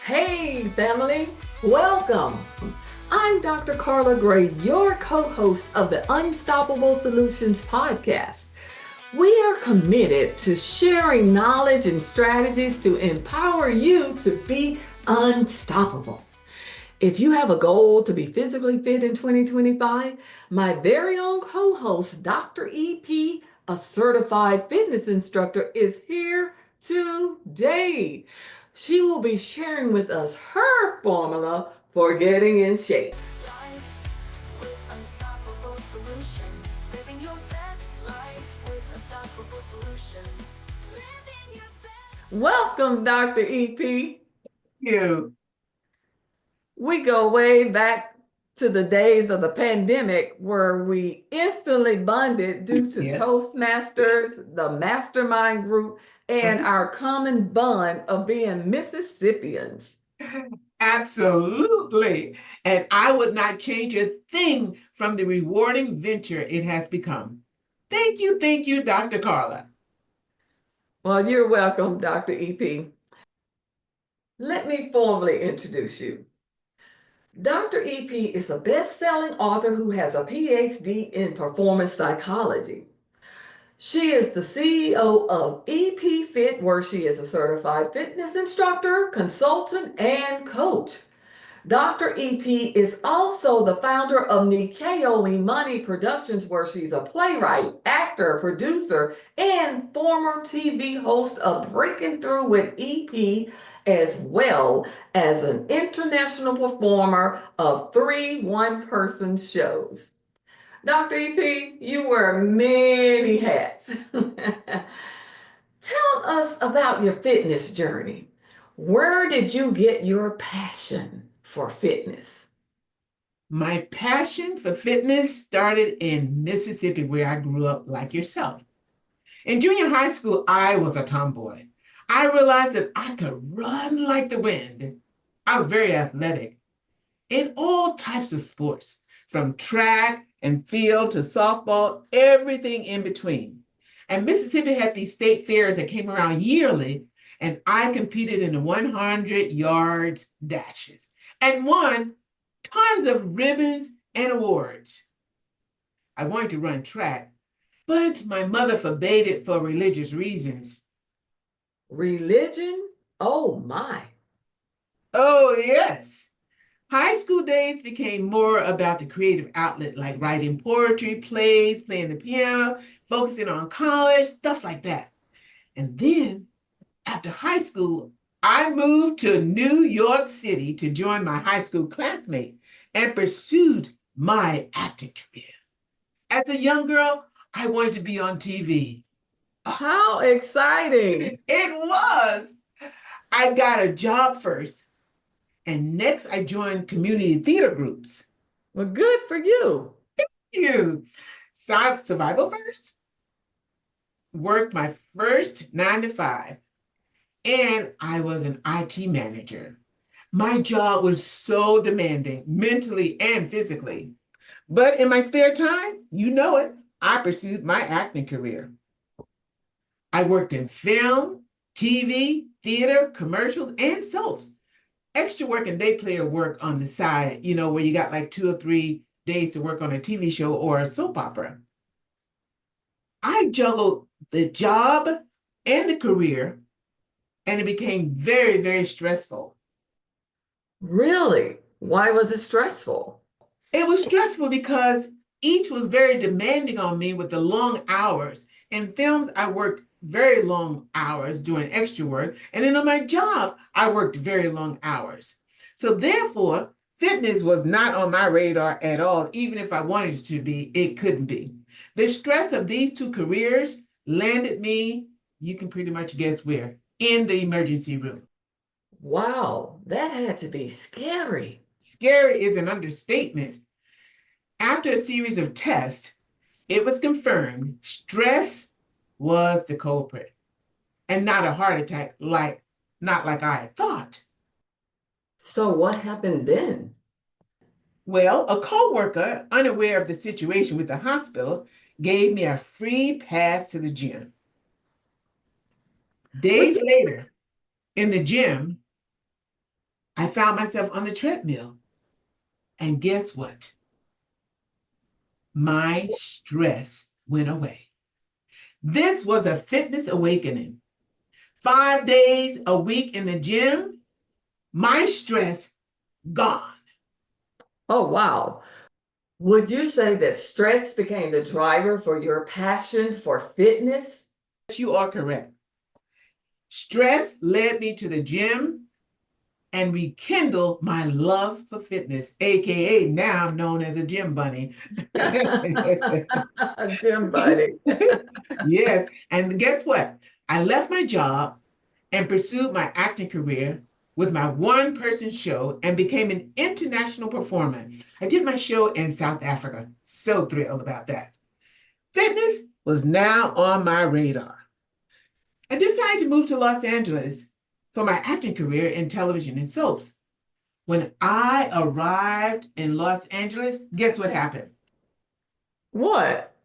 Hey, family, welcome. I'm Dr. Carla Gray, your co host of the Unstoppable Solutions podcast. We are committed to sharing knowledge and strategies to empower you to be unstoppable. If you have a goal to be physically fit in 2025, my very own co host, Dr. EP, a certified fitness instructor, is here today. She will be sharing with us her formula for getting in shape. Welcome, Dr. EP. You. We go way back to the days of the pandemic where we instantly bonded due to Yeah. Toastmasters, the mastermind group, and our common bond of being Mississippians. Absolutely. And I would not change a thing from the rewarding venture it has become. Thank you, Dr. Carla. Well, you're welcome, Dr. EP. Let me formally introduce you. Dr. EP is a best-selling author who has a PhD in performance psychology. She is the CEO of EFit, where she is a certified fitness instructor, consultant, and coach. Dr. EP is also the founder of Nikeo Imani Productions, where she's a playwright, actor, producer, and former TV host of Breaking Through with EP, as well as an international performer of 3 one-person shows. Dr. EP, you wear many hats. Tell us about your fitness journey. Where did you get your passion for fitness? My passion for fitness started in Mississippi, where I grew up like yourself. In junior high school, I was a tomboy. I realized that I could run like the wind. I was very athletic in all types of sports, from track and field to softball, everything in between. And Mississippi had these state fairs that came around yearly, and I competed in the 100 yards dashes and won tons of ribbons and awards. I wanted to run track, but my mother forbade it for religious reasons. Religion? Oh my. Oh, yes. High school days became more about the creative outlet, like writing poetry, plays, playing the piano, focusing on college, stuff like that. And then after high school, I moved to New York City to join my high school classmate and pursued my acting career. As a young girl, I wanted to be on TV. How exciting. It was. I got a job first, and next I joined community theater groups. Well, good for you. You survival first, worked my first 9 to 5, and I was an IT manager. My job was so demanding, mentally and physically. But in my spare time, you know it, I pursued my acting career. I worked in film, TV, theater, commercials, and soaps. Extra work and day player work on the side, where you got like 2 or 3 days to work on a TV show or a soap opera. I juggled the job and the career, and it became very, very stressful. Really? Why was it stressful? It was stressful because each was very demanding on me with the long hours. In films, I worked very long hours doing extra work. And then on my job, I worked very long hours. So therefore, fitness was not on my radar at all. Even if I wanted it to be, it couldn't be. The stress of these 2 careers landed me, you can pretty much guess where, in the emergency room. Wow, that had to be scary. Scary is an understatement. After a series of tests, it was confirmed stress was the culprit and not a heart attack, not like I had thought. So what happened then? Well, a coworker, unaware of the situation with the hospital, gave me a free pass to the gym. Which Days later, in the gym, I found myself on the treadmill. And guess what? My stress went away. This was a fitness awakening. 5 days a week in the gym, my stress gone. Oh, wow. Would you say that stress became the driver for your passion for fitness? You are correct. Stress led me to the gym and rekindled my love for fitness, aka now I'm known as a gym bunny. Gym buddy. Yes, and guess what? I left my job and pursued my acting career with my one-person show and became an international performer. I did my show in South Africa. So thrilled about that. Fitness was now on my radar. I decided to move to Los Angeles for my acting career in television and soaps. When I arrived in Los Angeles, guess what happened? What?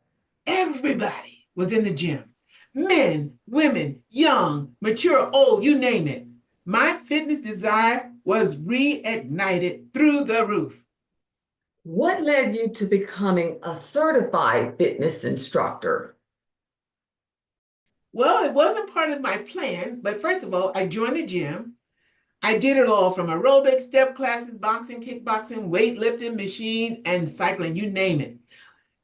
Everybody was in the gym. Men, women, young, mature, old, you name it. My fitness desire was reignited through the roof. What led you to becoming a certified fitness instructor? Well, it wasn't part of my plan, but first of all, I joined the gym. I did it all from aerobics, step classes, boxing, kickboxing, weightlifting, machines, and cycling, you name it.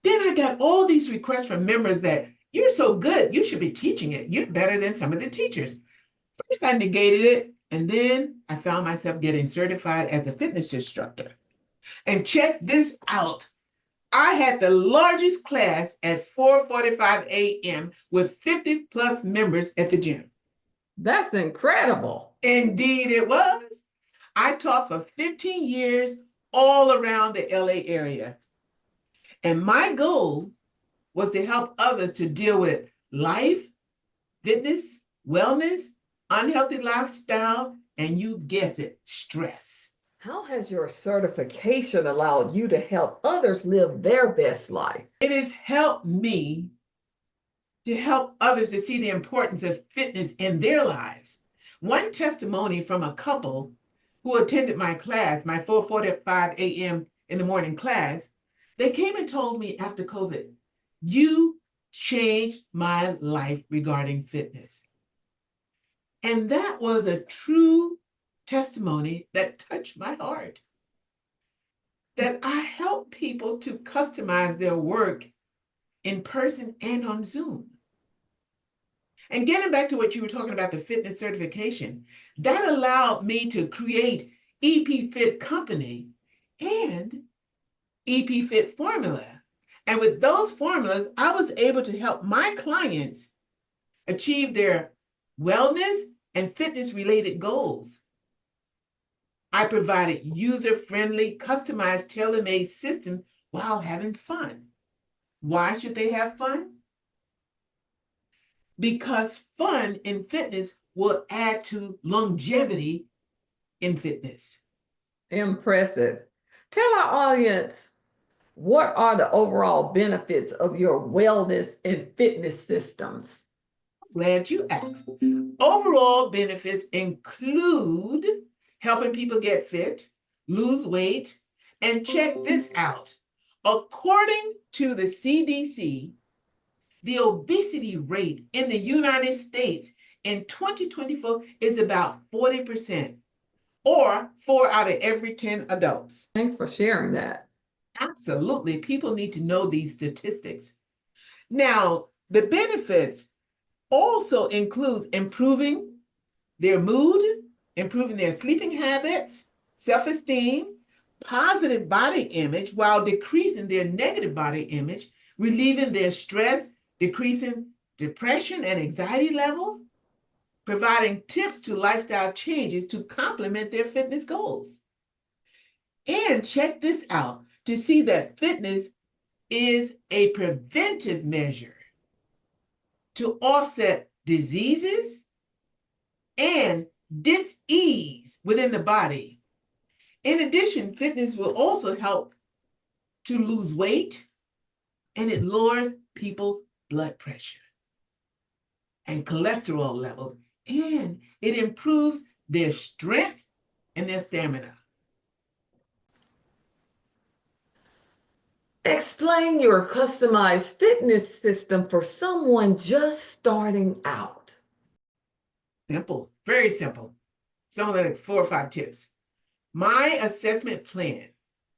Then I got all these requests from members that you're so good, you should be teaching it. You're better than some of the teachers. First, I negated it, and then I found myself getting certified as a fitness instructor. And check this out. I had the largest class at 4:45 a.m. with 50 plus members at the gym. That's incredible. Indeed, it was. I taught for 15 years all around the LA area. And my goal was to help others to deal with life, fitness, wellness, unhealthy lifestyle, and you guess it, stress. How has your certification allowed you to help others live their best life? It has helped me to help others to see the importance of fitness in their lives. One testimony from a couple who attended my class, my 4:45 a.m. in the morning class, they came and told me after COVID, you changed my life regarding fitness. And that was a true testimony that touched my heart. That I help people to customize their work in person and on Zoom. And getting back to what you were talking about, the fitness certification, that allowed me to create EPFit Company and EPFit Formula. And with those formulas, I was able to help my clients achieve their wellness and fitness-related goals. I provided user-friendly, customized, tailor-made systems while having fun. Why should they have fun? Because fun in fitness will add to longevity in fitness. Impressive. Tell our audience, what are the overall benefits of your wellness and fitness systems? Glad you asked. Overall benefits include helping people get fit, lose weight, and check this out. According to the CDC, the obesity rate in the United States in 2024 is about 40%, or 4 out of every 10 adults. Thanks for sharing that. Absolutely. People need to know these statistics. Now, the benefits also includes improving their mood, improving their sleeping habits, self-esteem, positive body image while decreasing their negative body image, relieving their stress, decreasing depression and anxiety levels, providing tips to lifestyle changes to complement their fitness goals. And check this out to see that fitness is a preventive measure to offset diseases and dis-ease within the body. In addition, fitness will also help to lose weight, and it lowers people's blood pressure and cholesterol level, and it improves their strength and their stamina. Explain your customized fitness system for someone just starting out. Simple, very simple. It's only like 4 or 5 tips. My assessment plan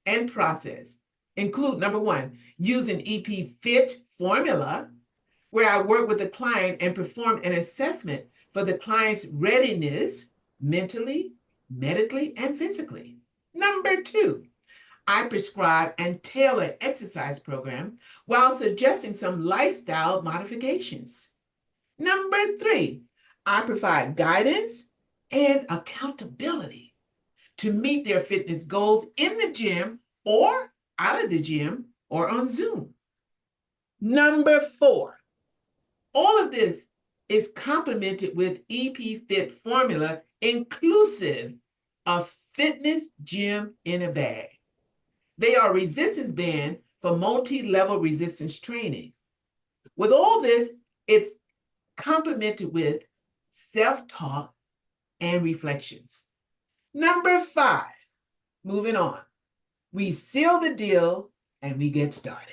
and process include number 1, using EFit formula, where I work with the client and perform an assessment for the client's readiness mentally, medically, and physically. Number 2, I prescribe and tailor exercise program while suggesting some lifestyle modifications. Number 3, I provide guidance and accountability to meet their fitness goals in the gym or out of the gym or on Zoom. Number 4, all of this is complemented with EFit formula inclusive of fitness gym in a bag. They are resistance band for multi-level resistance training. With all this, it's complemented with self-talk and reflections. Number 5, moving on. We seal the deal and we get started.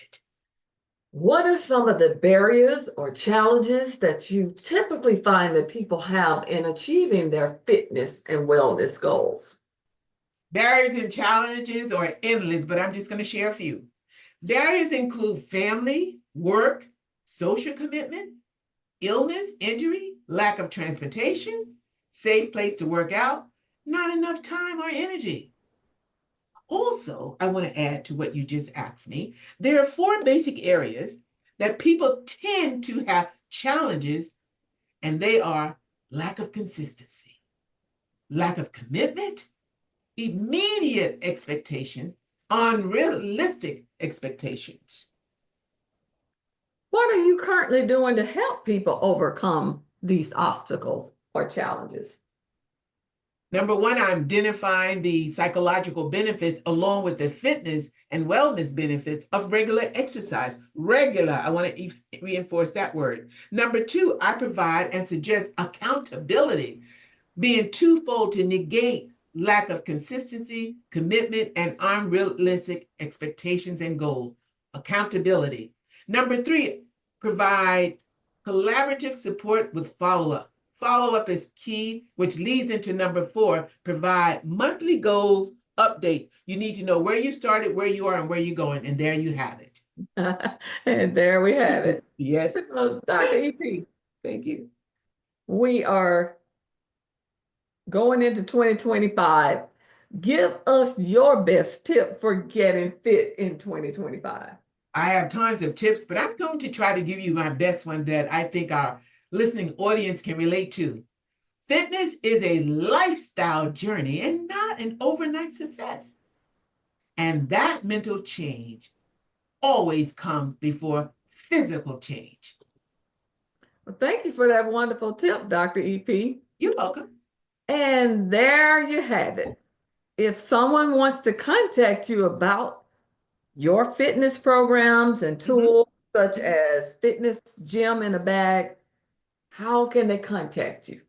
What are some of the barriers or challenges that you typically find that people have in achieving their fitness and wellness goals? Barriers and challenges are endless, but I'm just going to share a few. Barriers include family, work, social commitment, illness, injury, lack of transportation, safe place to work out, not enough time or energy. Also, I want to add to what you just asked me. There are 4 basic areas that people tend to have challenges, and they are lack of consistency, lack of commitment, immediate expectations, unrealistic expectations. What are you currently doing to help people overcome these obstacles or challenges? Number 1, I'm identifying the psychological benefits along with the fitness and wellness benefits of regular exercise. Regular, I want to reinforce that word. Number 2, I provide and suggest accountability, being twofold to negate lack of consistency, commitment, and unrealistic expectations and goals. Accountability. Number 3, provide collaborative support with follow-up. Follow-up is key, which leads into number 4, provide monthly goals update. You need to know where you started, where you are, and where you're going, and there you have it. And there we have it. Yes. So, Dr. EP, Thank you. we are going into 2025. Give us your best tip for getting fit in 2025. I have tons of tips, but I'm going to try to give you my best one that I think our listening audience can relate to. Fitness is a lifestyle journey and not an overnight success. And that mental change always comes before physical change. Well, thank you for that wonderful tip, Dr. EP. You're welcome. And there you have it. If someone wants to contact you about your fitness programs and tools, such as fitness gym in a bag, how can they contact you?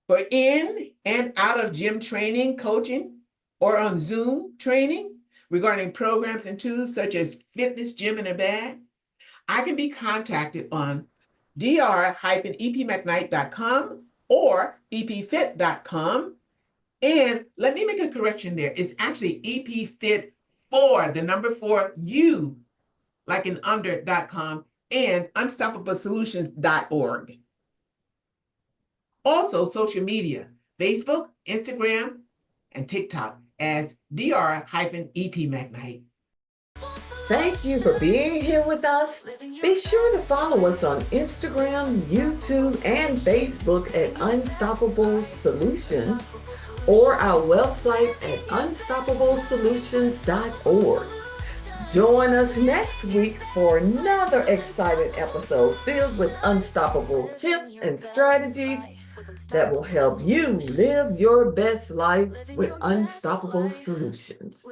For in and out of gym training, coaching, or on Zoom training regarding programs and tools such as fitness gym in a bag, I can be contacted on dr-epmcknight.com or epfit.com. And let me make a correction there. It's actually EPFit 4, the number 4, U, like in under.com, and unstoppablesolutions.org. Also, social media, Facebook, Instagram, and TikTok as dr-epmcknight. Thank you for being here with us. Be sure to follow us on Instagram, YouTube, and Facebook at Unstoppable Solutions or our website at unstoppablesolutions.org. Join us next week for another exciting episode filled with unstoppable tips and strategies that will help you live your best life with unstoppable solutions.